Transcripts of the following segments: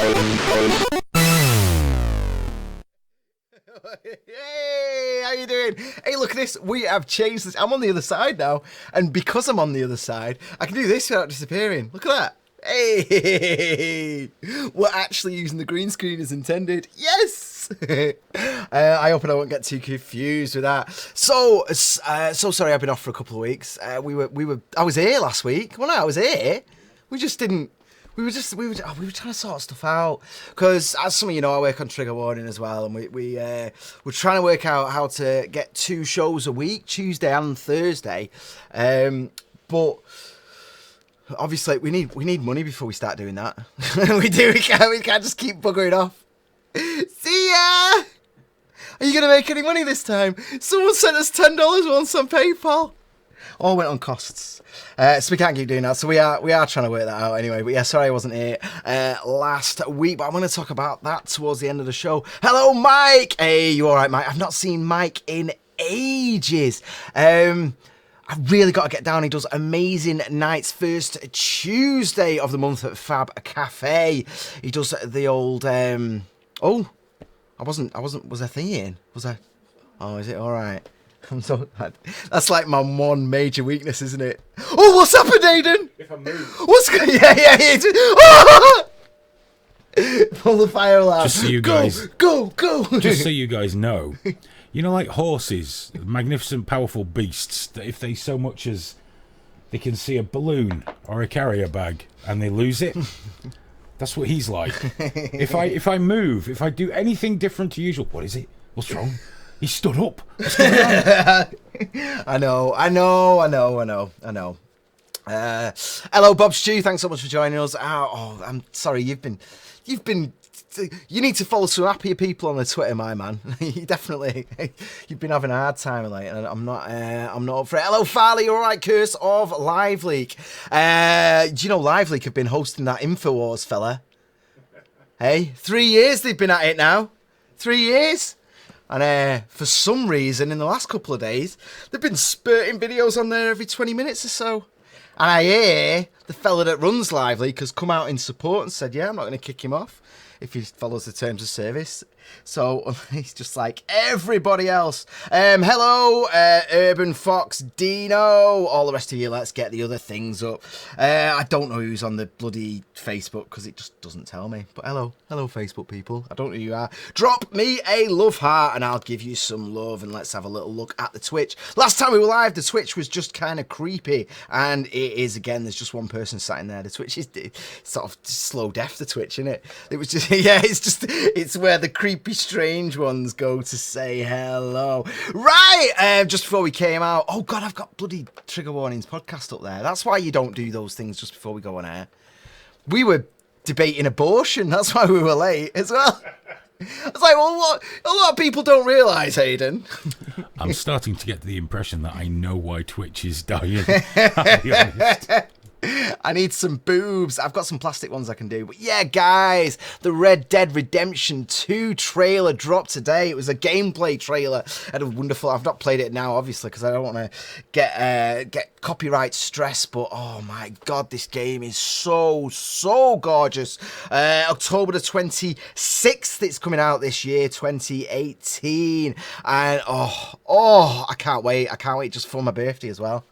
Hey, how you doing? Hey, look at this. We have changed this. I'm on the other side now. And because I'm on the other side, I can do this without disappearing. Look at that. Hey, we're actually using the green screen as intended. Yes. I hope I won't get too confused with that. So sorry I've been off for a couple of weeks. I was here last week. Well, no, I was here. We just didn't. We were trying to sort stuff out because, as some of you know, I work on Trigger Warning as well, and we're trying to work out how to get 2 shows a week, Tuesday and Thursday. But obviously, we need money before we start doing that. We can't just keep buggering off. See ya. Are you gonna make any money this time? Someone sent us $10 once on PayPal. All went on costs. So we can't keep doing that. So we are trying to work that out anyway. But yeah, sorry I wasn't here last week. But I'm going to talk about that towards the end of the show. Hello, Mike. Hey, you all right, Mike? I've not seen Mike in ages. I've really got to get down. He does amazing nights. First Tuesday of the month at Fab Cafe. He does the old... Oh, I wasn't... Was I thinking? Was I... Oh, is it all right? I'm so bad. That's like my one major weakness, isn't it? Oh, what's happened, Aiden? If I move. What's going? Yeah. Oh! Pull the fire alarm. Just so you guys, go. Just so you guys know, you know, like horses, magnificent, powerful beasts that if they so much as they can see a balloon or a carrier bag and they lose it. That's what he's like. If I move, if I do anything different to usual, what is it? What's wrong? He stood up. I know. Hello, Bob Stew. Thanks so much for joining us. Oh, I'm sorry. You need to follow some happier people on the Twitter, my man. You've been having a hard time of late, and I'm not up for it. Hello, Farley. All right, Curse of LiveLeak. Do you know LiveLeak have been hosting that InfoWars fella? Hey, 3 years they've been at it now. 3 years. And for some reason, in the last couple of days, they've been spurting videos on there every 20 minutes or so. And I hear the fella that runs LiveLeak has come out in support and said, yeah, I'm not going to kick him off if he follows the terms of service. So he's just like everybody else. Hello, Urban Fox, Dino, all the rest of you. Let's get the other things up. I don't know who's on the bloody Facebook because it just doesn't tell me. But hello Facebook people. I don't know who you are. Drop me a love heart and I'll give you some love. And let's have a little look at the Twitch. Last time we were live, the Twitch was just kind of creepy, and it is again. There's just one person sat in there. The Twitch is sort of slow deaf. The Twitch, isn't it? It was just it's where the creepy strange ones go to say hello. Right, just before we came out, oh god, I've got bloody Trigger Warnings podcast up there. That's why you don't do those things just before we go on air. We were debating abortion, that's why we were late as well. It's like, well, what a lot of people don't realise, Hayden. I'm starting to get the impression that I know why Twitch is dying. I'll be honest. I need some boobs. I've got some plastic ones I can do. But yeah, guys, the Red Dead Redemption 2 trailer dropped today. It was a gameplay trailer. Had a wonderful... I've not played it now, obviously, because I don't want to get copyright stress. But, oh, my God, this game is so gorgeous. October the 26th, it's coming out this year, 2018. And, I can't wait. I can't wait just for my birthday as well.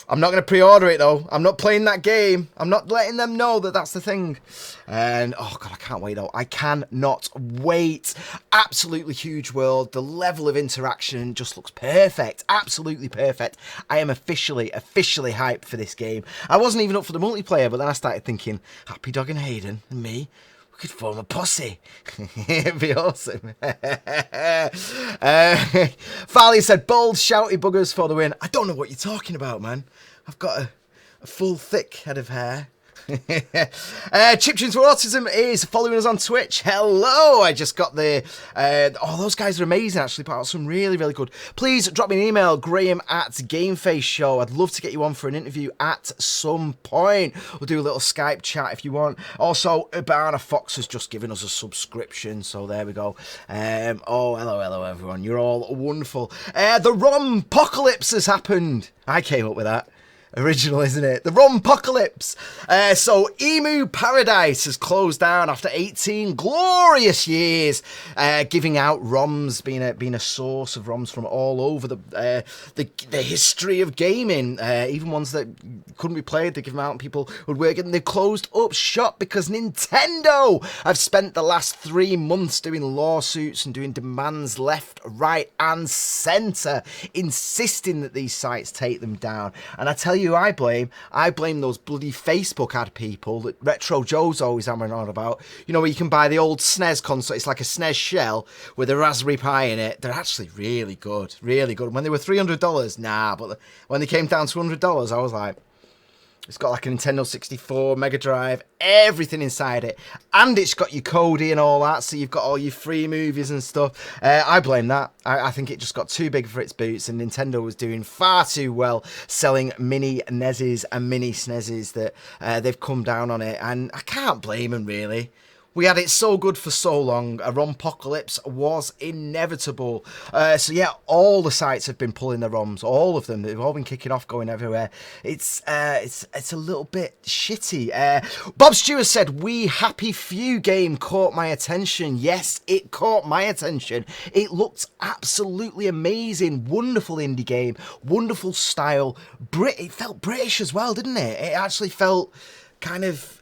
I'm not going to pre-order it, though. I'm not playing that game. I'm not letting them know that that's the thing. And, oh, God, I can't wait, though. I cannot wait. Absolutely huge world. The level of interaction just looks perfect. Absolutely perfect. I am officially hyped for this game. I wasn't even up for the multiplayer, but then I started thinking, Happy Dog and Hayden and me, we could form a posse. It'd be awesome. Farley said, bold, shouty buggers for the win. I don't know what you're talking about, man. I've got a full, thick head of hair. Chiptunes for Autism is following us on Twitch. Hello, I just got the those guys are amazing, actually put out some really good. Please drop me an email, Graham@GameFaceShow. I'd love to get you on for an interview at some point. We'll do a little Skype chat if you want. Also, Urbana Fox has just given us a subscription, so there we go. Hello everyone, you're all wonderful. The ROM apocalypse has happened. I came up with that. Original, isn't it? The Rompocalypse. So Emu Paradise has closed down after 18 glorious years, giving out ROMs, being a source of ROMs from all over the history of gaming. Even ones that couldn't be played, they give them out and people would work it. And they've closed up shop because Nintendo have spent the last 3 months doing lawsuits and doing demands left, right, and centre, insisting that these sites take them down. And I tell you, I blame those bloody Facebook ad people that Retro Joe's always hammering on about. You know, where you can buy the old SNES console. It's like a SNES shell with a Raspberry Pi in it. They're actually really good, really good. When they were $300, nah, but when they came down to $100, I was like, it's got like a Nintendo 64, Mega Drive, everything inside it. And it's got your Kodi and all that, so you've got all your free movies and stuff. I blame that. I think it just got too big for its boots, and Nintendo was doing far too well selling mini NESs and mini SNESs that they've come down on it. And I can't blame them, really. We had it so good for so long. A ROMpocalypse was inevitable. So yeah, all the sites have been pulling their ROMs. All of them. They've all been kicking off, going everywhere. It's a little bit shitty. Bob Stewart said, "We Happy Few game caught my attention." Yes, it caught my attention. It looked absolutely amazing. Wonderful indie game. Wonderful style. It felt British as well, didn't it? It actually felt kind of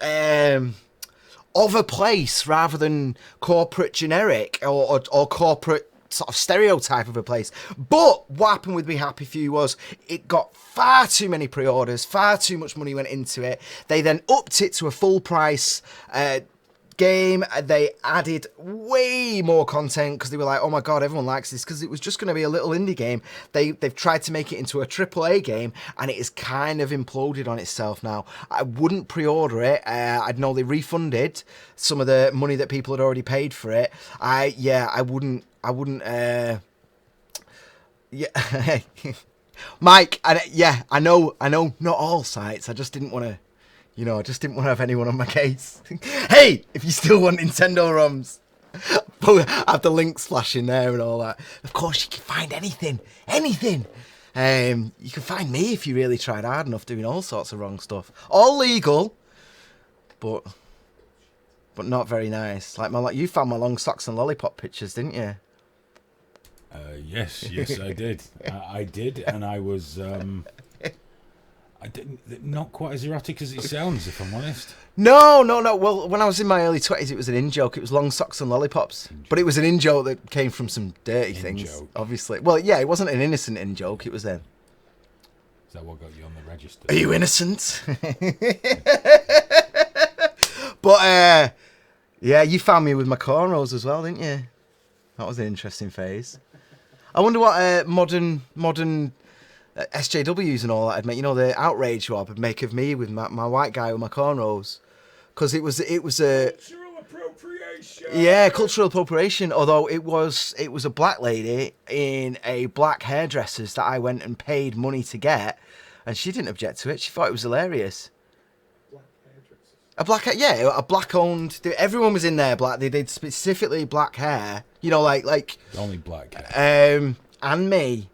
a place rather than corporate generic or corporate sort of stereotype of a place. But what happened with We Happy Few was it got far too many pre-orders, far too much money went into it. They then upped it to a full price game. They added way more content because they were like, oh my god, everyone likes this, because it was just going to be a little indie game. They've tried to make it into a AAA game, and it is kind of imploded on itself now. I wouldn't pre-order it. I'd know they refunded some of the money that people had already paid for it. I wouldn't yeah. Mike, I know not all sites. I just didn't want to, I just didn't want to have anyone on my case. Hey, if you still want Nintendo ROMs, have the links flashing there and all that. Of course, you can find anything. You can find me if you really tried hard enough doing all sorts of wrong stuff. All legal, but not very nice. Like you found my long socks and lollipop pictures, didn't you? Yes, I did. I did, and I was... not quite as erotic as it sounds, if I'm honest. No. Well, when I was in my early 20s, it was an in-joke. It was long socks and lollipops. But it was an in-joke that came from some dirty things, obviously. Well, yeah, it wasn't an innocent in-joke. It was then. Is that what got you on the register? Are you innocent? But, yeah, you found me with my cornrows as well, didn't you? That was an interesting phase. I wonder what modern SJWs and all that I'd make, the outrage what I'd make of me with my white guy with my cornrows, because it was a cultural appropriation. Yeah, cultural appropriation. Although it was a black lady in a black hairdresser's that I went and paid money to get, and she didn't object to it. She thought it was hilarious. A black owned. Everyone was in there black. They did specifically black hair. Like only black hair. And me.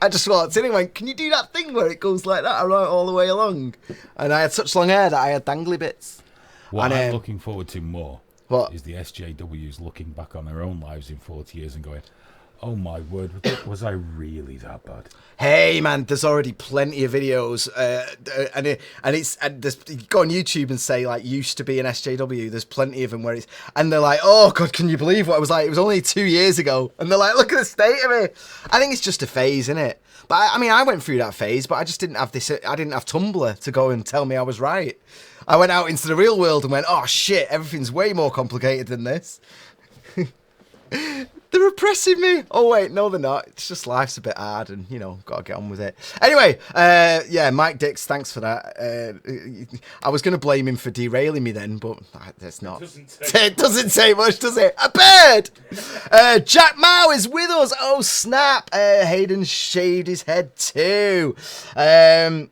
I just walked in and went, can you do that thing where it goes like that all the way along? And I had such long hair that I had dangly bits. What I'm looking forward to more is the SJWs looking back on their own lives in 40 years and going, oh my word, was I really that bad? Hey man, there's already plenty of videos, and you go on YouTube and say like used to be an SJW. There's plenty of them where and they're like, oh god, can you believe what I was like? It was only 2 years ago, and they're like, look at the state of it. I think it's just a phase, isn't it? But I went through that phase, but I just didn't have this. I didn't have Tumblr to go and tell me I was right. I went out into the real world and went, oh shit, everything's way more complicated than this. They're oppressing me. Oh wait, no they're not. It's just life's a bit hard and, gotta get on with it. Anyway, Mike Dix, thanks for that. I was going to blame him for derailing me then, but that's not. It doesn't say much, does it? A bird! Jack Mao is with us. Oh snap. Hayden shaved his head too. A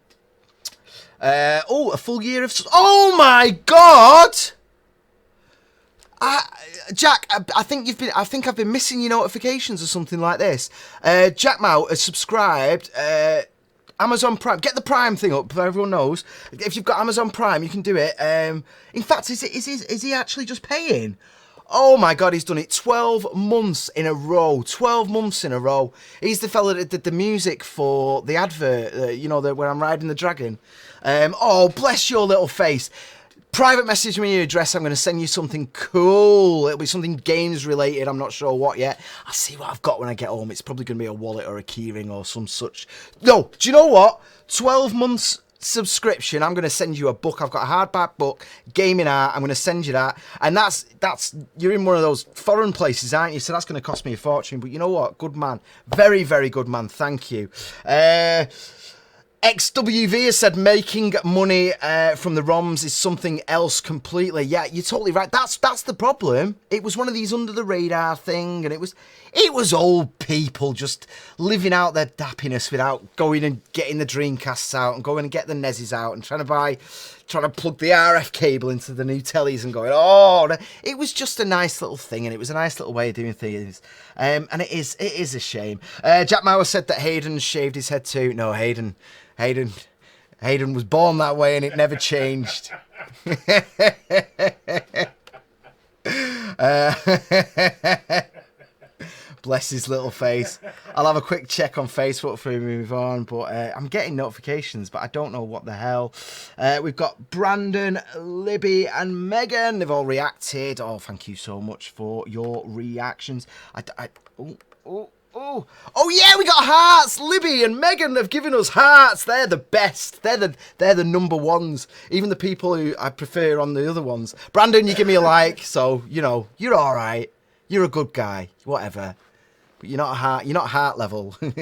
full year of... Oh my god! Jack, I think I've been missing your notifications or something like this. Jack Mao has subscribed Amazon Prime. Get the Prime thing up so everyone knows. If you've got Amazon Prime, you can do it. In fact, is he actually just paying? Oh my God, he's done it 12 months in a row. 12 months in a row. He's the fella that did the music for the advert, you know, where I'm riding the dragon. Oh, bless your little face. Private message me your address. I'm going to send you something cool. It'll be something games related. I'm not sure what yet. I'll see what I've got when I get home. It's probably going to be a wallet or a keyring or some such. No, do you know what? 12 months subscription. I'm going to send you a book. I've got a hardback book, Gaming Art. I'm going to send you that. And that's you're in one of those foreign places, aren't you? So that's going to cost me a fortune. But you know what? Good man. Very, very good man. Thank you. XWV has said making money from the ROMs is something else completely. Yeah, you're totally right. That's the problem. It was one of these under the radar thing, and it was old people just living out their happiness without going and getting the Dreamcasts out and going and get the NESs out and trying to plug the RF cable into the new tellies and going, oh, it was just a nice little thing, and it was a nice little way of doing things. And it is a shame. Jack Mauer said that Hayden shaved his head too. No, Hayden was born that way and it never changed. Bless his little face. I'll have a quick check on Facebook before we move on, but I'm getting notifications, but I don't know what the hell. We've got Brandon, Libby, and Megan. They've all reacted. Oh, thank you so much for your reactions. Oh yeah, we got hearts. Libby and Megan have given us hearts. They're the best. They're the number ones. Even the people who I prefer on the other ones. Brandon, you give me a like, so you know you're all right. You're a good guy. Whatever. But you're not heart level. Guys,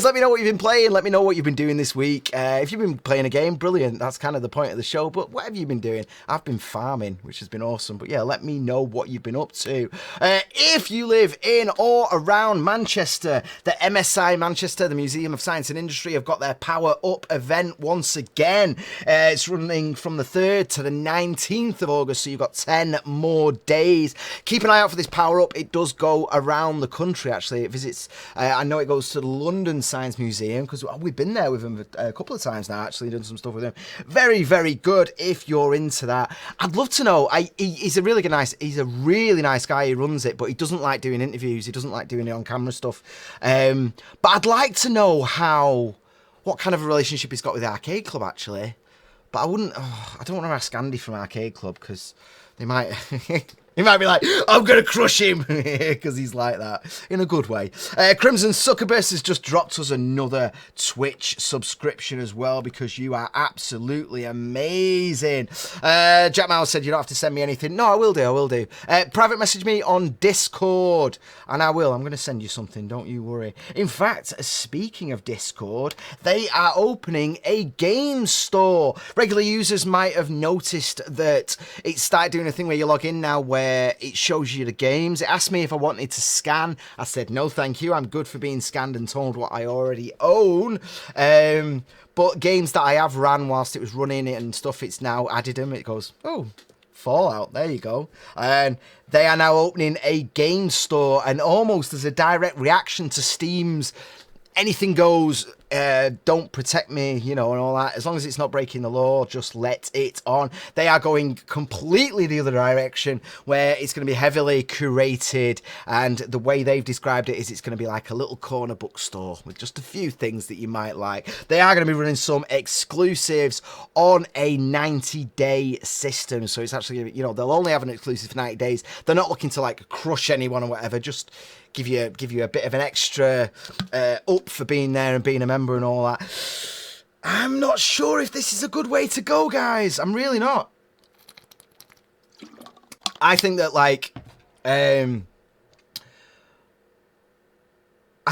let me know what you've been playing. Let me know what you've been doing this week. If you've been playing a game, brilliant. That's kind of the point of the show. But what have you been doing? I've been farming, which has been awesome. But yeah, let me know what you've been up to. If you live in or around Manchester, the MSI Manchester, the Museum of Science and Industry, have got their Power Up event once again. It's running from the 3rd to the 19th of August, so you've got 10 more days. Keep an eye out for this Power Up. It does go around the country, actually. It visits, I know it goes to the London Science Museum, because we've been there with him a couple of times now, actually, done some stuff with him. Very, very good if you're into that. I'd love to know, he's a really nice guy, he runs it, but he doesn't like doing interviews, he doesn't like doing it on camera stuff. But I'd like to know what kind of a relationship he's got with the Arcade Club, actually. But I don't want to ask Andy from Arcade Club, because they might... He might be like, I'm going to crush him, because he's like that, in a good way. Crimson Succubus has just dropped us another Twitch subscription as well, because you are absolutely amazing. Jack Miles said you don't have to send me anything. No, I will do. Private message me on Discord, and I will. I'm going to send you something, don't you worry. In fact, speaking of Discord, they are opening a game store. Regular users might have noticed that it started doing a thing where you log in now where it shows you the games. It asked me if I wanted to scan. I said, no, thank you. I'm good for being scanned and told what I already own. But games that I have ran whilst it was running it and stuff, it's now added them. It goes, oh, Fallout, there you go. And they are now opening a game store, and almost as a direct reaction to Steam's anything goes, don't protect me, you know, and all that. As long as it's not breaking the law, just let it on. They are going completely the other direction, where it's going to be heavily curated, and the way they've described it is it's going to be like a little corner bookstore with just a few things that you might like. They are going to be running some exclusives on a 90-day system, so it's actually, you know, they'll only have an exclusive for 90 days. They're not looking to like crush anyone or whatever, just give you a bit of an extra up for being there and being a member and all that. I'm not sure if this is a good way to go, guys. I'm really not. I think that, like, I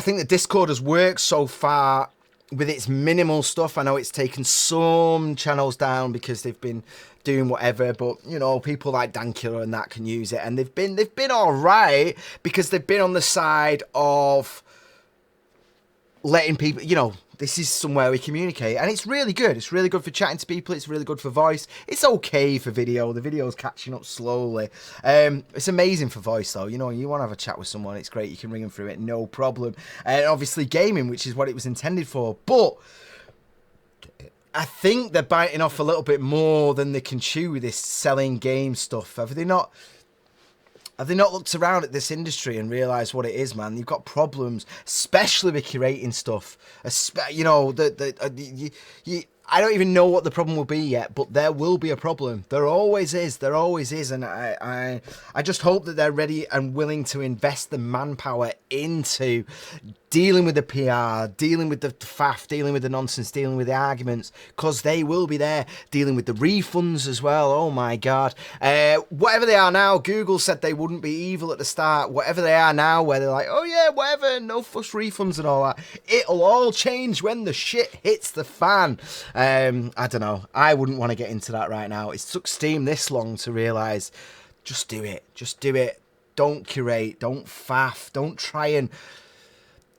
think that Discord has worked so far with its minimal stuff. I know it's taken some channels down because they've been doing whatever, but you know, people like Dankula and that can use it, and they've been all right because they've been on the side of letting people, you know, this is somewhere we communicate, and it's really good. It's really good for chatting to people. It's really good for voice. It's okay for video. The video's catching up slowly. It's amazing for voice, though. You know, you want to have a chat with someone, it's great. You can ring them through it, no problem. And obviously gaming, which is what it was intended for. But I think they're biting off a little bit more than they can chew with this selling game stuff. Have they not looked around at this industry and realised what it is, man? You've got problems, especially with curating stuff. You know, I don't even know what the problem will be yet, but there will be a problem. There always is. There always is. And I just hope that they're ready and willing to invest the manpower into dealing with the PR, dealing with the faff, dealing with the nonsense, dealing with the arguments, because they will be there, dealing with the refunds as well. Oh my God. Whatever they are now, Google said they wouldn't be evil at the start. Whatever they are now, where they're like, oh yeah, whatever, no fuss refunds and all that. It'll all change when the shit hits the fan. I don't know. I wouldn't want to get into that right now. It took Steam this long to realise, just do it. Just do it. Don't curate. Don't faff. Don't try and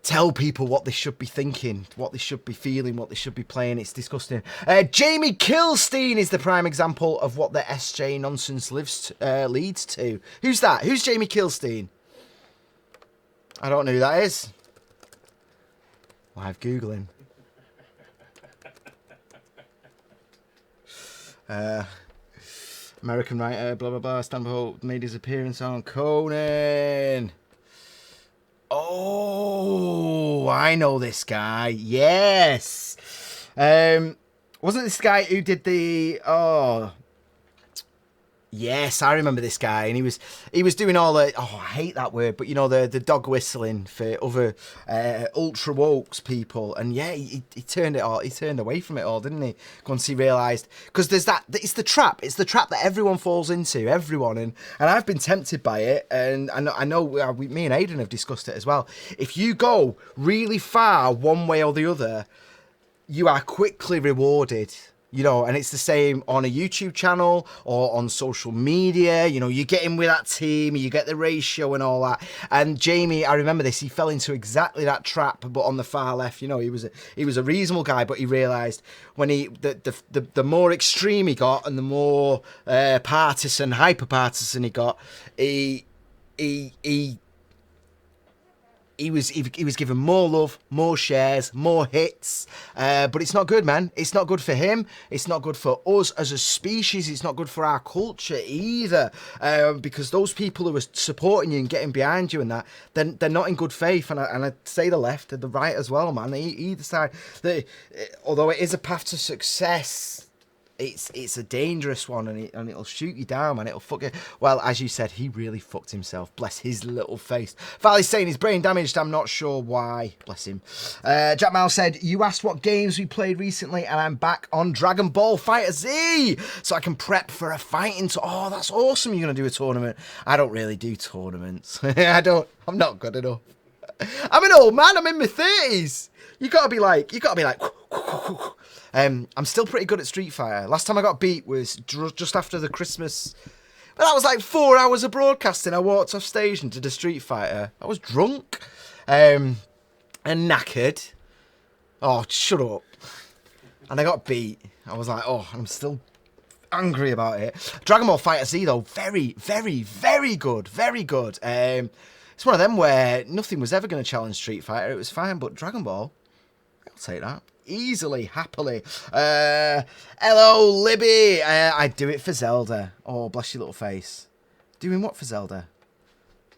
tell people what they should be thinking, what they should be feeling, what they should be playing. It's disgusting. Jamie Kilstein is the prime example of what the SJ nonsense leads to. Who's that? Who's Jamie Kilstein? I don't know who that is. Live Googling. American writer, blah, blah, blah. Stanhope made his appearance on Conan. Oh, I know this guy. Yes. Wasn't this guy who did the... Oh... Yes, I remember this guy, and he was doing all the, oh, I hate that word, but you know, the dog whistling for other ultra wokes people, and yeah, he turned away from it all, didn't he? Once he realised, because there's that, it's the trap that everyone falls into, everyone, and I've been tempted by it, and I know me and Aidan have discussed it as well. If you go really far one way or the other, you are quickly rewarded. You know, and it's the same on a YouTube channel or on social media. You know, you get in with that team, you get the ratio and all that. And Jamie, I remember this, he fell into exactly that trap, but on the far left. You know, he was a reasonable guy, but he realised when the more extreme he got and the more partisan, hyper partisan he got, he was given more love, more shares, more hits, but it's not good, man. It's not good for him. It's not good for us as a species. It's not good for our culture either, because those people who are supporting you and getting behind you and that, then they're not in good faith. And I'd say the left and the right as well, man. Either side. Although it is a path to success, it's a dangerous one, and it'll shoot you down, man. It'll fuck you. Well, as you said, he really fucked himself. Bless his little face. Valley's saying he's brain damaged. I'm not sure why. Bless him. Jack Mal said, you asked what games we played recently, and I'm back on Dragon Ball Fighter Z, so I can prep for a fighting. Oh, that's awesome. You're going to do a tournament. I don't really do tournaments. I'm not good enough. I'm an old man. I'm in my 30s. You gotta be like. I'm still pretty good at Street Fighter. Last time I got beat was just after the Christmas. But that was like 4 hours of broadcasting. I walked off stage and did a Street Fighter. I was drunk and knackered. Oh, shut up. And I got beat. I was like, oh, I'm still angry about it. Dragon Ball Fighter Z, though, very, very, very good. Very good. It's one of them where nothing was ever going to challenge Street Fighter. It was fine, but Dragon Ball, I'll take that. Easily, happily. Hello, Libby. I'd do it for Zelda. Oh, bless your little face. Doing what for Zelda?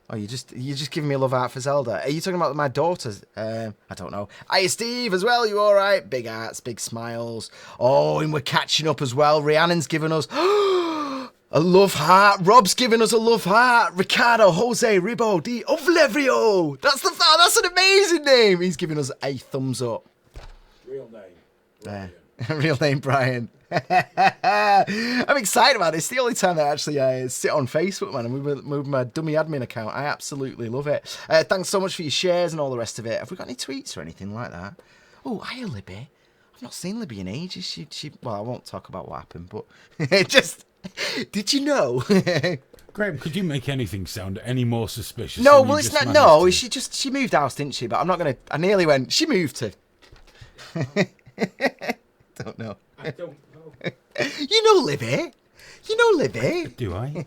Oh, you're just giving me a love out for Zelda. Are you talking about my daughters? I don't know. Hi, Steve, as well. You all right? Big hearts, big smiles. Oh, and we're catching up as well. Rhiannon's given us a love heart. Rob's giving us a love heart. Ricardo, Jose, Ribo, D. Ovlevrio. That's an amazing name. He's giving us a thumbs up. Real name. Real name, Brian. I'm excited about it. It's the only time that I actually sit on Facebook, man, and move my dummy admin account. I absolutely love it. Thanks so much for your shares and all the rest of it. Have we got any tweets or anything like that? Oh, hiya, Libby. I've not seen Libby in ages. She well, I won't talk about what happened, but just... Did you know? Good Graham, could you make anything sound any more suspicious? No, than you well, it's just not. No, managed to? she moved house, didn't she? But I'm not gonna. I nearly went. She moved to. Don't know. I don't know. You know Libby. You know Libby. Do I?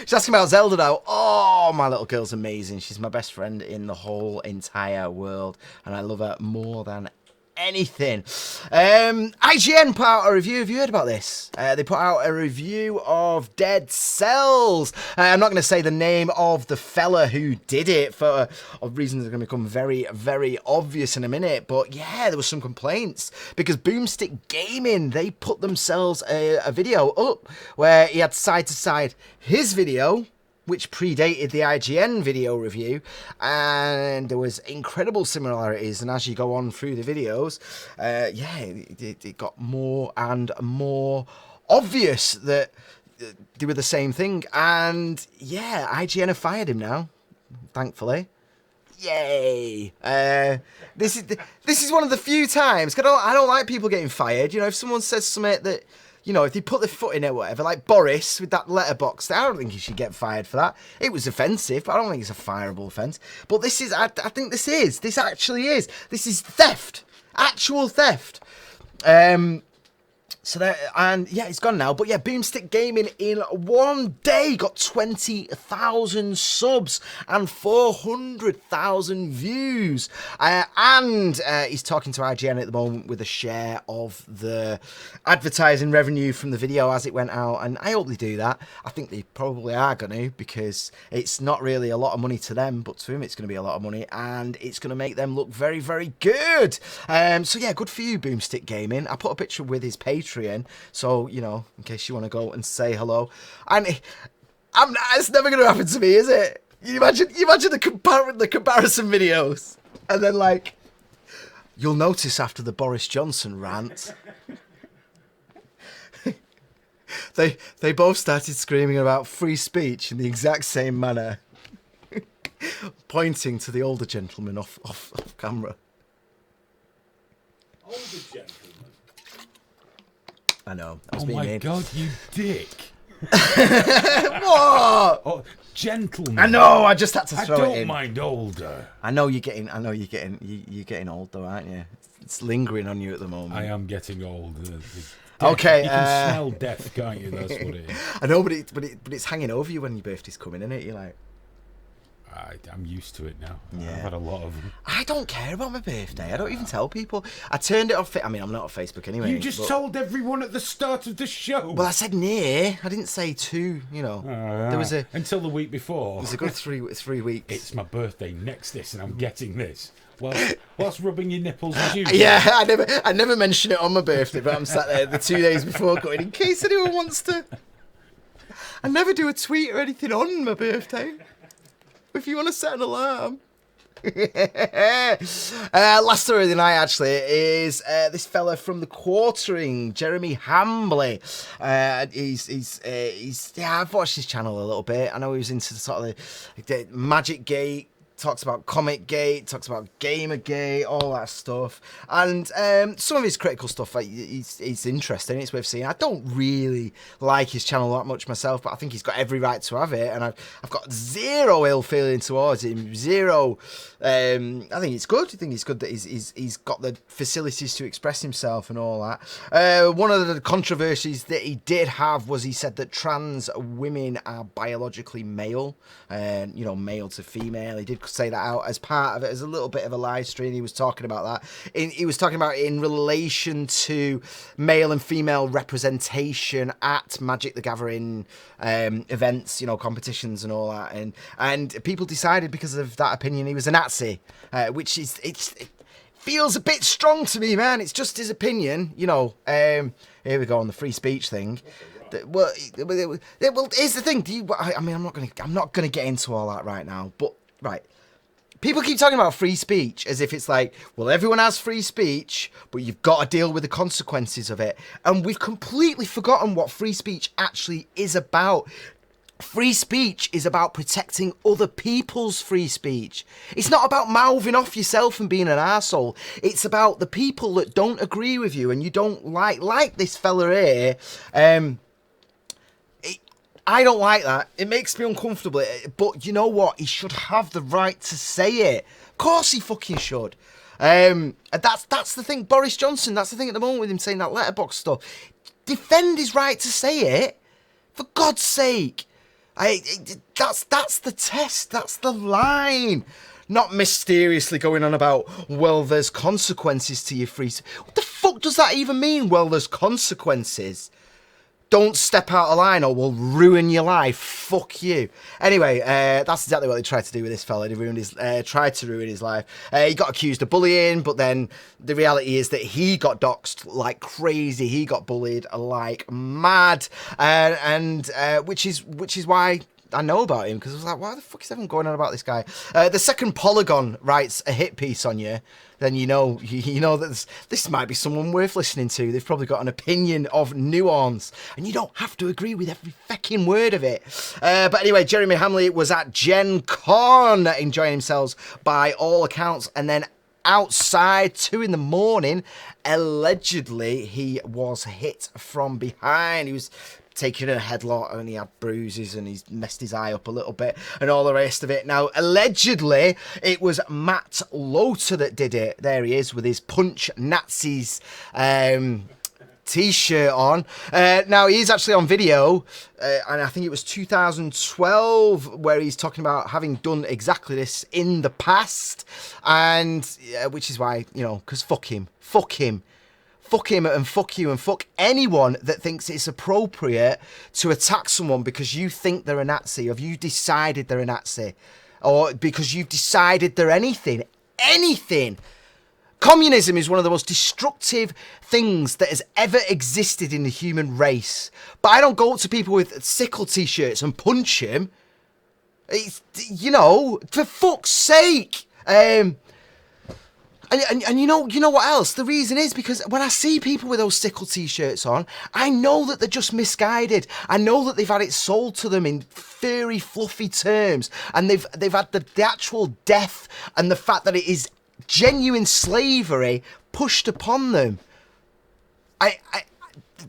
She's asking about Zelda now. Oh, my little girl's amazing. She's my best friend in the whole entire world, and I love her more than anything. IGN put out a review. Have you heard about this? They put out a review of Dead Cells. I'm not going to say the name of the fella who did it for reasons that are going to become very, very obvious in a minute. But yeah, there was some complaints because Boomstick Gaming, they put themselves a video up where he had side to side his video, which predated the IGN video review, and there was incredible similarities. And as you go on through the videos, yeah, it got more and more obvious that they were the same thing. And yeah, IGN have fired him now, thankfully. Yay! This is one of the few times. 'Cause I don't like people getting fired. You know, if someone says something that, you know, if they put their foot in it or whatever, like Boris with that letterbox, I don't think he should get fired for that. It was offensive, but I don't think it's a fireable offence. But this is, I think this actually is. This is theft. Actual theft. So that, and yeah, it's gone now. But yeah, Boomstick Gaming in one day got 20,000 subs and 400,000 views. And he's talking to IGN at the moment with a share of the advertising revenue from the video as it went out. And I hope they do that. I think they probably are going to, because it's not really a lot of money to them, but to him it's going to be a lot of money, and it's going to make them look very, very good. So yeah, good for you, Boomstick Gaming. I put a picture with his Patreon, so you know, in case you want to go and say hello. And it's never going to happen to me, is it? You imagine the comparison videos, and then like, you'll notice after the Boris Johnson rant, they both started screaming about free speech in the exact same manner, pointing to the older gentleman off camera. Older gentleman. I know. I was Oh being my mean. god, you dick! What? Oh, gentleman. I know. I just had to throw I it don't in. mind older. I know you're getting old though, aren't you? It's lingering on you at the moment. I am getting old. Okay. You can smell death, can't you? That's what it is. I know, but it's hanging over you when your birthday's coming, isn't it? You're like, I'm used to it now. Yeah. I've had a lot of them. I don't care about my birthday. I don't even tell people. I turned it off. I mean, I'm not on Facebook anyway. You just told everyone at the start of the show. Well, I said near. I didn't say two. You know, there was until the week before. It was a good 3 weeks. It's my birthday next this, and I'm getting this. Well, whilst rubbing your nipples as you. Yeah, I never mention it on my birthday, but I'm sat there the 2 days before going, in case anyone wants to. I never do a tweet or anything on my birthday. If you want to set an alarm. Last story of the night, actually, is this fella from the Quartering, Jeremy Hambley. Yeah, I've watched his channel a little bit. I know he was into sort of the Magic Gate, talks about Comic Gate, talks about Gamergate, all that stuff. And some of his critical stuff, like, it's interesting, it's worth seeing. I don't really like his channel that much myself, but I think he's got every right to have it, and I've got zero ill feeling towards him, zero. I think it's good. I think it's good that he's got the facilities to express himself and all that. One of the controversies that he did have was he said that trans women are biologically male, you know, male to female. He did say that out as part of it, as a little bit of a live stream. He was talking about that. He was talking about it in relation to male and female representation at Magic the Gathering events, you know, competitions and all that. And people decided because of that opinion he was a Nazi, which is it feels a bit strong to me, man. It's just his opinion, you know. Here we go on the free speech thing. Well, here's the thing. I mean, I'm not gonna get into all that right now, but right. People keep talking about free speech as if it's like, well, everyone has free speech, but you've got to deal with the consequences of it. And we've completely forgotten what free speech actually is about. Free speech is about protecting other people's free speech. It's not about mouthing off yourself and being an arsehole. It's about the people that don't agree with you and you don't like this fella here. I don't like that. It makes me uncomfortable. But you know what? He should have the right to say it. Of course he fucking should. And that's the thing. Boris Johnson, that's the thing at the moment with him saying that letterbox stuff. Defend his right to say it. For God's sake. That's the test. That's the line. Not mysteriously going on about, well, there's consequences to your free... What the fuck does that even mean, well, there's consequences? Don't step out of line or we'll ruin your life. Fuck you. Anyway, that's exactly what they tried to do with this fella. They tried to ruin his life. He got accused of bullying, but then the reality is that he got doxxed like crazy. He got bullied like mad, which is why I know about him, because I was like, why the fuck is everyone going on about this guy? The second Polygon writes a hit piece on you, then you know that this might be someone worth listening to. They've probably got an opinion of nuance, and you don't have to agree with every fucking word of it. But anyway, Jeremy Hamley was at Gen Con, enjoying himself by all accounts, and then outside 2 a.m, allegedly he was hit from behind. He was taking a headlock and he had bruises and he's messed his eye up a little bit and all the rest of it. Now, allegedly, it was Matt Loter that did it. There he is with his Punch Nazis t-shirt on. Now, he's actually on video, and I think it was 2012, where he's talking about having done exactly this in the past, and which is why, because fuck him. Fuck him and fuck you and fuck anyone that thinks it's appropriate to attack someone because you think they're a Nazi, or you decided they're a Nazi, or because you've decided they're anything. Anything. Communism is one of the most destructive things that has ever existed in the human race. But I don't go up to people with sickle t-shirts and punch them. It's, for fuck's sake. And you know what else? The reason is because when I see people with those sickle t-shirts on, I know that they're just misguided. I know that they've had it sold to them in furry, fluffy terms, and they've had the actual death and the fact that it is genuine slavery pushed upon them.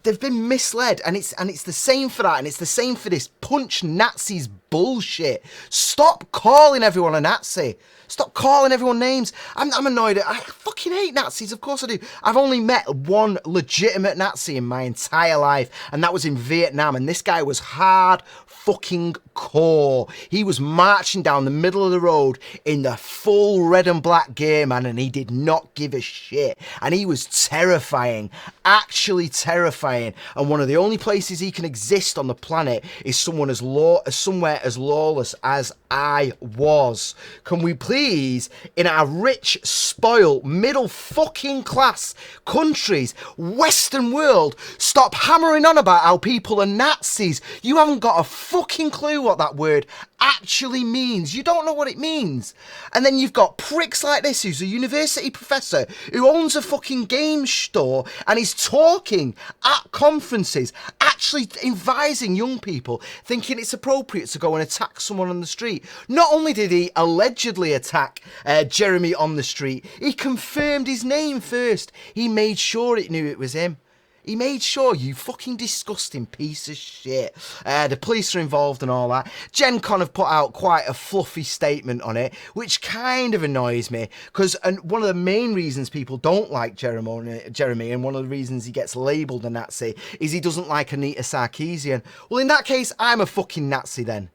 They've been misled, and it's the same for that, and it's the same for this Punch Nazis bullshit. Stop calling everyone a Nazi. Stop calling everyone names. I'm annoyed. I fucking hate Nazis, of course I do. I've only met one legitimate Nazi in my entire life, and that was in Vietnam, and this guy was hard fucking core. He was marching down the middle of the road in the full red and black gear, man, and he did not give a shit. And he was terrifying, actually terrifying. And one of the only places he can exist on the planet is somewhere as lawless as I was. Can we please, in our rich, spoiled, middle fucking class countries, Western world, stop hammering on about how people are Nazis? You haven't got a fucking clue what that word actually means. You don't know what it means. And then you've got pricks like this who's a university professor who owns a fucking game store and is talking at conferences, actually advising young people, thinking it's appropriate to go and attack someone on the street. Not only did he allegedly attack Jeremy on the street, he confirmed his name first. He made sure it knew it was him. He made sure, you fucking disgusting piece of shit. The police are involved and all that. Gen Con have put out quite a fluffy statement on it, which kind of annoys me, because one of the main reasons people don't like Jeremy, and one of the reasons he gets labelled a Nazi, is he doesn't like Anita Sarkeesian. Well, in that case, I'm a fucking Nazi then.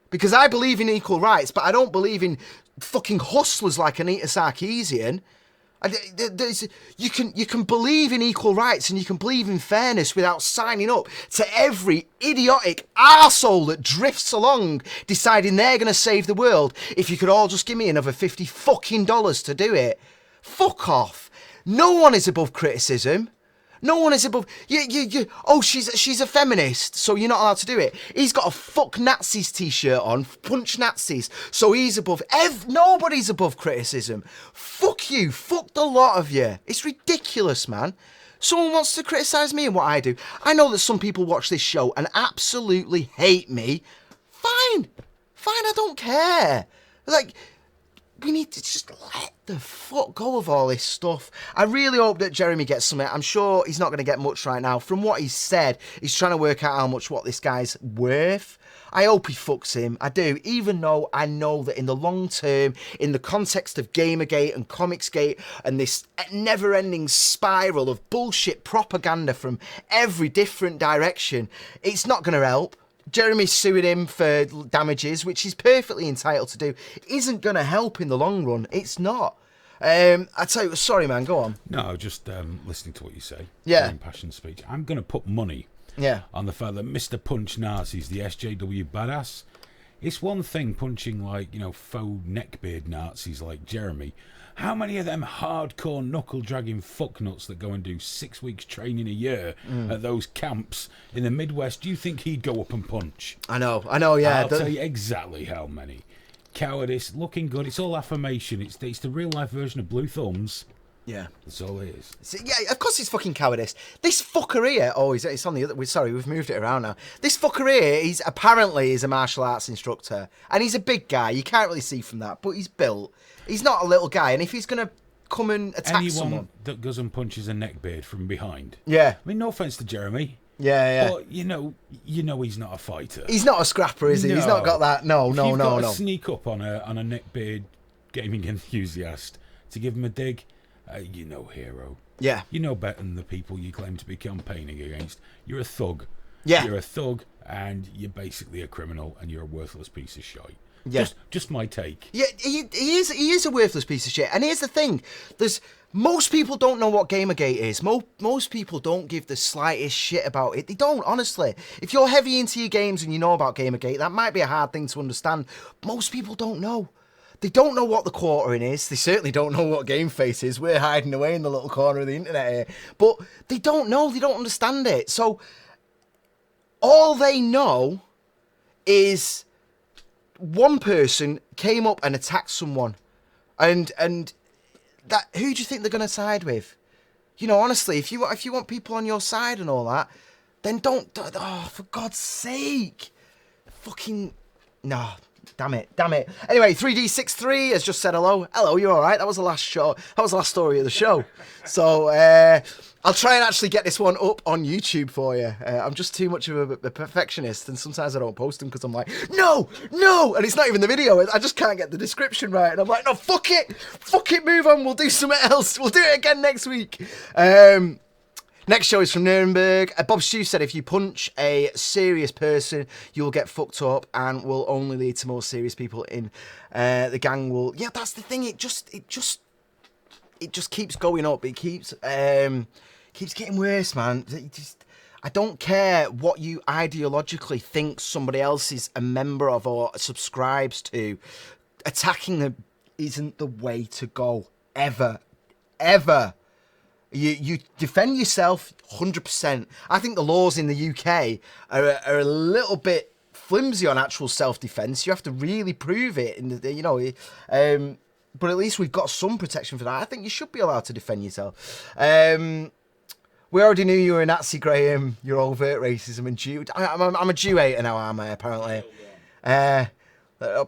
Because I believe in equal rights, but I don't believe in fucking hustlers like Anita Sarkeesian. You can believe in equal rights and you can believe in fairness without signing up to every idiotic arsehole that drifts along deciding they're going to save the world if you could all just give me another $50 fucking to do it. Fuck off. No one is above criticism. No one is above... Oh, she's a feminist, so you're not allowed to do it. He's got a fuck Nazis t-shirt on, Punch Nazis, so he's above... Nobody's above criticism. Fuck you. Fuck the lot of you. It's ridiculous, man. Someone wants to criticise me and what I do. I know that some people watch this show and absolutely hate me. Fine. Fine, I don't care. Like... we need to just let the fuck go of all this stuff. I really hope that Jeremy gets something. I'm sure he's not going to get much right now. From what he's said, he's trying to work out how much what this guy's worth. I hope he fucks him. I do, even though I know that in the long term, in the context of Gamergate and Comicsgate and this never-ending spiral of bullshit propaganda from every different direction, it's not going to help. Jeremy suing him for damages, which he's perfectly entitled to do, isn't going to help in the long run. It's not. I tell you, sorry, man, go on. No, just listening to what you say. Yeah. Impassioned speech. I'm going to put money on the fact that Mr. Punch Nazis, the SJW badass, it's one thing punching, like, you know, faux neckbeard Nazis like Jeremy. How many of them hardcore knuckle-dragging fucknuts that go and do 6 weeks training a year at those camps in the Midwest, do you think he'd go up and punch? I know, yeah. I'll tell you exactly how many. Cowardice, looking good, it's all affirmation. It's the real-life version of Blue Thumbs. Yeah. That's all it is. Yeah, of course it's fucking cowardice. This fucker here, it's on the other, sorry, we've moved it around now. This fucker here, he's apparently a martial arts instructor. And he's a big guy, you can't really see from that, but he's built. He's not a little guy, and if he's going to come and attack someone... that goes and punches a neckbeard from behind. Yeah. I mean, no offence to Jeremy. Yeah. But, you know he's not a fighter. He's not a scrapper, is he? No. He's not got that... No. If you've got to sneak up on a neckbeard gaming enthusiast to give him a dig, you know, hero. Yeah. You know better than the people you claim to be campaigning against. You're a thug. Yeah. You're a thug, and you're basically a criminal, and you're a worthless piece of shite. Yeah. Just my take. Yeah, he is a worthless piece of shit. And here's the thing. Most people don't know what Gamergate is. Most people don't give the slightest shit about it. They don't, honestly. If you're heavy into your games and you know about Gamergate, that might be a hard thing to understand. Most people don't know. They don't know what the quartering is. They certainly don't know what GameFace is. We're hiding away in the little corner of the internet here. But they don't know. They don't understand it. So all they know is... one person came up and attacked someone, and that, who do you think they're going to side with? You know, honestly, if you want people on your side and all that, then don't. Oh, for God's sake, fucking no. Damn it. Anyway, 3D63 has just said hello. Hello, you all right? That was the last show. That was the last story of the show. So I'll try and actually get this one up on YouTube for you. I'm just too much of a perfectionist, and sometimes I don't post them because I'm like, no, and it's not even the video. I just can't get the description right, and I'm like, no, fuck it, move on. We'll do something else. We'll do it again next week. Next show is from Nuremberg. Bob Stew said if you punch a serious person, you'll get fucked up and will only lead to more serious people in the gang. Yeah, that's the thing. It just keeps going up. It keeps getting worse, man. I don't care what you ideologically think somebody else is a member of or subscribes to. Attacking them isn't the way to go. Ever. You defend yourself 100%. I think the laws in the UK are a little bit flimsy on actual self-defense. You have to really prove it, but at least we've got some protection for that. I think you should be allowed to defend yourself. We already knew you were a Nazi, Graham. You're overt racism and Jew. I'm a Jew hater now, am I? Apparently. That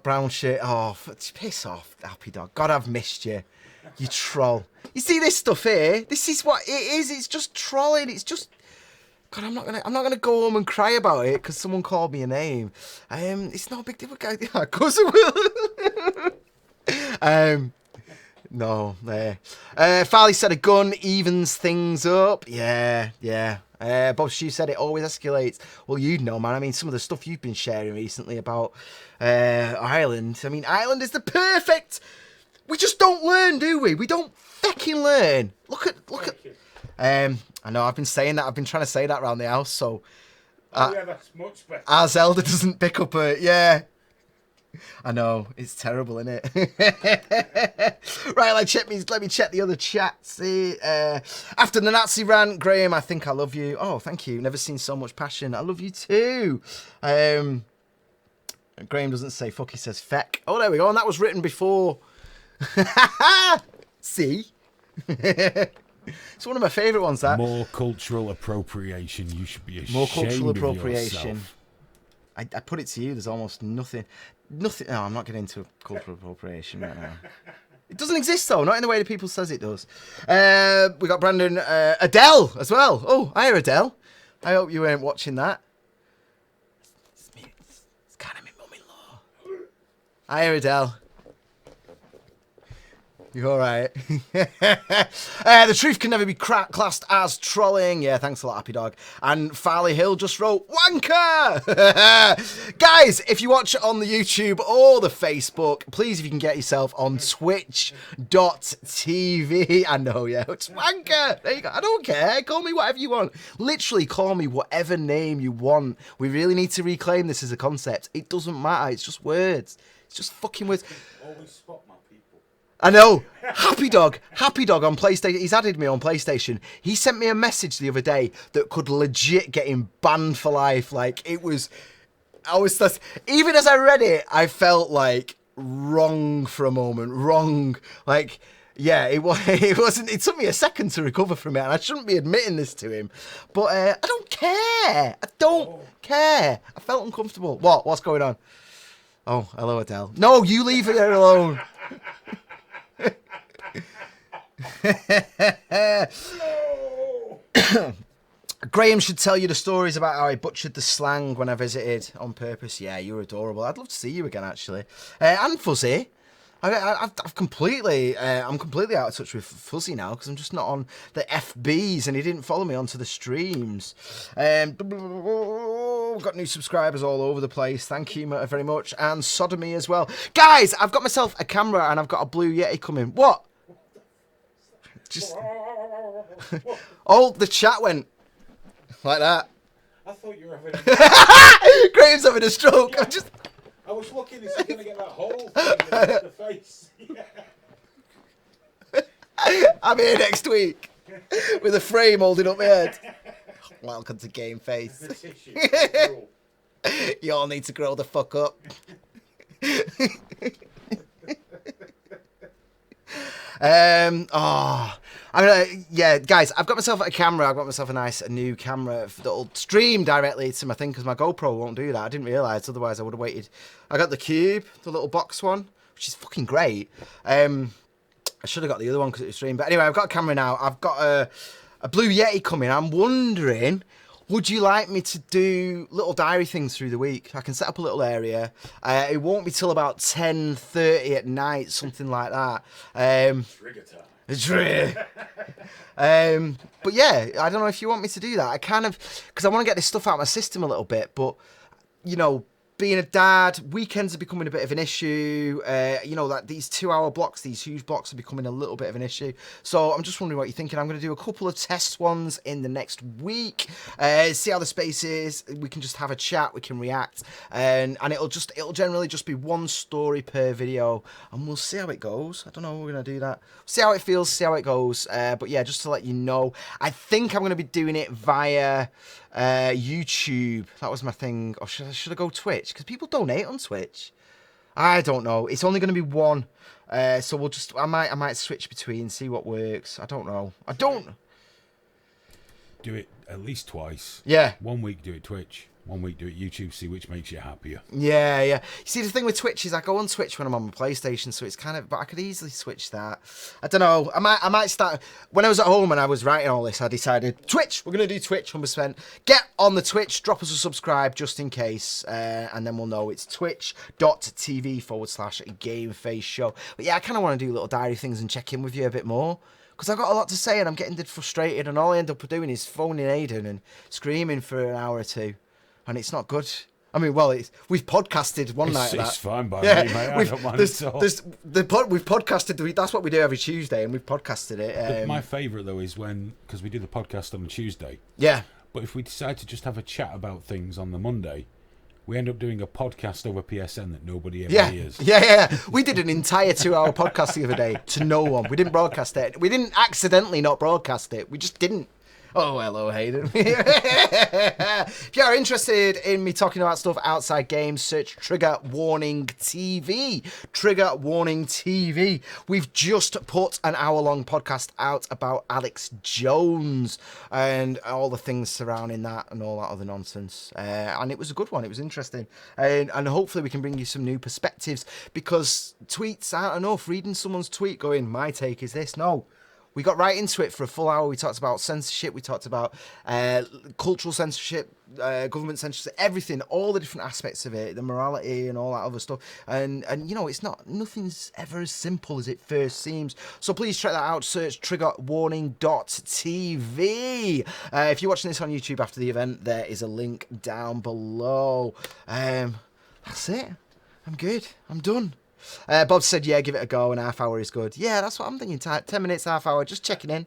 brown shit. Oh, piss off, happy dog. God, I've missed you. You troll. You see this stuff here? This is what it is. It's just trolling. It's just... God, I'm not gonna go home and cry about it because someone called me a name. It's not a big deal. Yeah, of course I will. No. Farley said a gun evens things up. Yeah. Bob Stew said it always escalates. Well, you'd know, man. I mean, some of the stuff you've been sharing recently about Ireland. I mean, Ireland is the perfect... We just don't learn, do we? We don't fucking learn. Look at. I know I've been saying that. I've been trying to say that around the house. So. Yeah, that's much better. Our Zelda doesn't pick up a yeah. I know it's terrible, isn't it? Right, let me check the other chat. See, after the Nazi rant, Graham, I think I love you. Oh, thank you. Never seen so much passion. I love you too. Graham doesn't say fuck. He says feck. Oh, there we go. And that was written before. See? It's one of my favourite ones, that. More cultural appropriation. You should be ashamed More cultural of appropriation. yourself. I put it to you. There's almost nothing. Nothing. No, I'm not getting into cultural appropriation right now. It doesn't exist though, not in the way that people says it does. We got Brandon, Adele as well. Oh, hi Adele. I hope you weren't watching that. It's kind of my mum-in-law. Hi Adele. You all right? The truth can never be classed as trolling. Yeah, thanks a lot, Happy Dog. And Farley Hill just wrote, wanker! Guys, if you watch on the YouTube or the Facebook, please, if you can get yourself on twitch.tv. I know, yeah, it's wanker. There you go. I don't care. Call me whatever you want. Literally, call me whatever name you want. We really need to reclaim this as a concept. It doesn't matter. It's just words. It's just fucking words. Always spot my people. I know. Happy Dog on PlayStation. He's added me on PlayStation. He sent me a message the other day that could legit get him banned for life. Like, it was... even as I read it, I felt like wrong for a moment. Wrong. Like, yeah, it wasn't... It took me a second to recover from it, and I shouldn't be admitting this to him. But I don't care. I don't care. I felt uncomfortable. What? What's going on? Oh, hello, Adele. No, you leave her alone. Graham should tell you the stories about how I butchered the slang when I visited on purpose. Yeah, you're adorable. I'd love to see you again, actually. And Fuzzy. I'm completely out of touch with Fuzzy now because I'm just not on the FBs and he didn't follow me onto the streams. We've got new subscribers all over the place. Thank you very much. And Sodomy as well. Guys, I've got myself a camera and I've got a Blue Yeti coming. What? Just... oh, the chat went like that. I thought you were having Graham's having a stroke. Yeah. I was looking, is he going to get that whole thing in the face? Yeah. I'm here next week with a frame holding up my head. Welcome to GameFace. You all need to grow the fuck up. Yeah, guys, I've got myself a camera. I've got myself a new camera that'll stream directly to my thing because my GoPro won't do that. I didn't realise, otherwise I would have waited. I got the Cube, the little box one, which is fucking great. I should have got the other one because it was streamed. But anyway, I've got a camera now. I've got a Blue Yeti coming. I'm wondering, would you like me to do little diary things through the week? I can set up a little area. It won't be till about 10:30 at night, something like that. Trigger time. But yeah, I don't know if you want me to do that. I kind of, because I want to get this stuff out of my system a little bit, but, you know, being a dad, weekends are becoming a bit of an issue. You know, that these 2-hour blocks, these huge blocks are becoming a little bit of an issue. So I'm just wondering what you're thinking. I'm going to do a couple of test ones in the next week. See how the space is. We can just have a chat. We can react. And it'll generally just be one story per video. And we'll see how it goes. I don't know. We're going to do that. See how it feels. See how it goes. But yeah, just to let you know, I think I'm going to be doing it via... YouTube. That was my thing. Or should I go Twitch? Because people donate on Twitch. I don't know. It's only going to be one. So we'll just... I might switch between, see what works. I don't know. I don't... Do it at least twice. Yeah. 1 week do it Twitch. 1 week do it YouTube, see which makes you happier. Yeah, yeah. You see, the thing with Twitch is I go on Twitch when I'm on my PlayStation, so it's kind of... But I could easily switch that. I don't know. I might start... When I was at home and I was writing all this, I decided, Twitch! We're going to do Twitch 100%. Get on the Twitch, drop us a subscribe just in case, and then we'll know it's twitch.tv/GameFaceShow. But yeah, I kind of want to do little diary things and check in with you a bit more. Because I've got a lot to say and I'm getting frustrated, and all I end up doing is phoning Aiden and screaming for an hour or two. And it's not good. I mean, well, we've podcasted one night. It's fine by me, mate. I don't mind at all. We've podcasted. That's what we do every Tuesday, and we've podcasted it. My favourite though is because we do the podcast on a Tuesday. Yeah. But if we decide to just have a chat about things on the Monday, we end up doing a podcast over PSN that nobody ever hears. Yeah. We did an entire 2-hour podcast the other day to no one. We didn't broadcast it. We didn't accidentally not broadcast it. We just didn't. Oh, hello, Hayden. If you are interested in me talking about stuff outside games, search Trigger Warning TV. Trigger Warning TV. We've just put an hour-long podcast out about Alex Jones and all the things surrounding that and all that other nonsense. And it was a good one. It was interesting. And hopefully we can bring you some new perspectives, because tweets aren't enough. Reading someone's tweet going, my take is this. No. We got right into it for a full hour. We talked about censorship. We talked about cultural censorship, government censorship, everything, all the different aspects of it, the morality and all that other stuff. And you know, nothing's ever as simple as it first seems. So please check that out. Search triggerwarning.tv. If you're watching this on YouTube after the event, there is a link down below. That's it. I'm good. I'm done. Bob said, yeah, give it a go. An half hour is good. Yeah, that's what I'm thinking. 10 minutes, half hour, just checking in.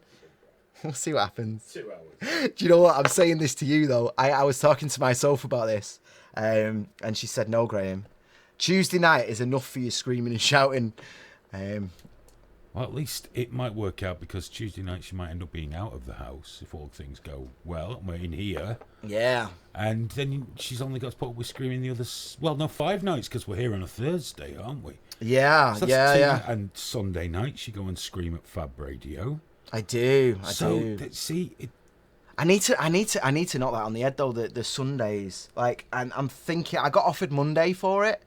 We'll see what happens. 2 hours. Do you know what? I'm saying this to you, though. I was talking to myself about this, and she said, no, Graham. Tuesday night is enough for you screaming and shouting. Well, at least it might work out, because Tuesday night she might end up being out of the house if all things go well. And we're in here. Yeah. And then she's only got to put up with screaming the others. Well, no, 5 nights, because we're here on a Thursday, aren't we? Yeah, So yeah. And Sunday night she go and scream at Fab Radio. I do. See, I need to knock that on the head, though. The Sundays, like, and I'm thinking I got offered Monday for it,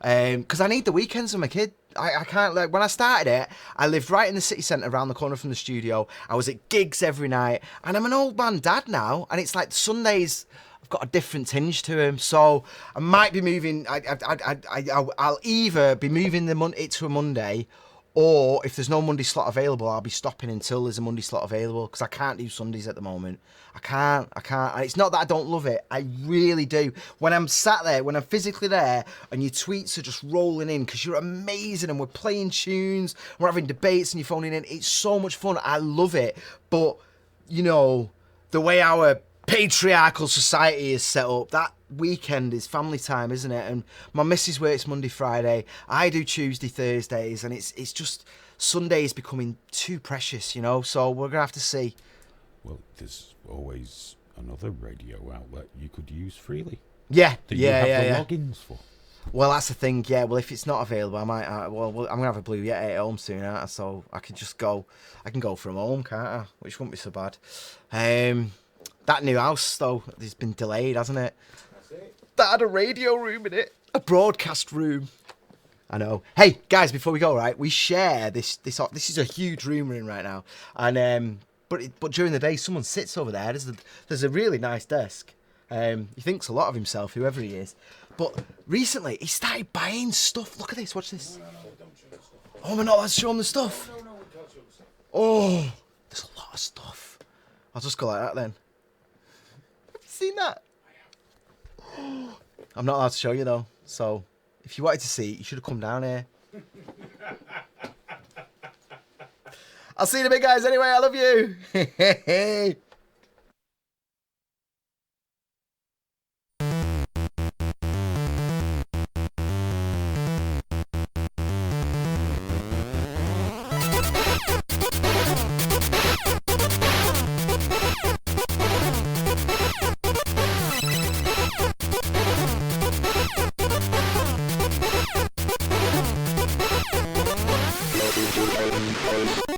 because I need the weekends with my kid. I can't, like, when I started it, I lived right in the city centre around the corner from the studio. I was at gigs every night, and I'm an old man dad now, and it's like Sundays have got a different tinge to him. So I might be moving. I'll either be moving it to a Monday, or if there's no Monday slot available, I'll be stopping until there's a Monday slot available, because I can't do Sundays at the moment. I can't. And it's not that I don't love it. I really do. When I'm sat there, when I'm physically there, and your tweets are just rolling in, because you're amazing, and we're playing tunes, we're having debates, and you're phoning in. It's so much fun. I love it. But, you know, the way our patriarchal society is set up, that weekend is family time, isn't it? And my missus works Monday, Friday. I do Tuesday, Thursdays, and it's just Sunday is becoming too precious, you know. So we're gonna have to see. well, there's always another radio outlet you could use freely. Yeah, that you have the logins for. Well, that's the thing. Yeah, well, if it's not available, I might. I'm gonna have a Blue Yeti at home soon, aren't I? So I could just go. I can go from home, can't I? Which wouldn't be so bad. That new house, though, has been delayed, hasn't it? That's it. That had a radio room in it, a broadcast room. I know. Hey, guys, before we go, right, we share this. This is a huge room we're in right now, and but during the day, someone sits over there. There's a really nice desk. He thinks a lot of himself, whoever he is. But recently, he started buying stuff. Look at this. Watch this. No, don't show the stuff. Oh, we're not allowed to show him the stuff. No, we can't show the stuff. Oh, there's a lot of stuff. I'll just go like that then. Have you seen that? I have. I'm not allowed to show you though. So if you wanted to see it, you should have come down here. I'll see you in a bit, guys. Anyway, I love you. GameFace.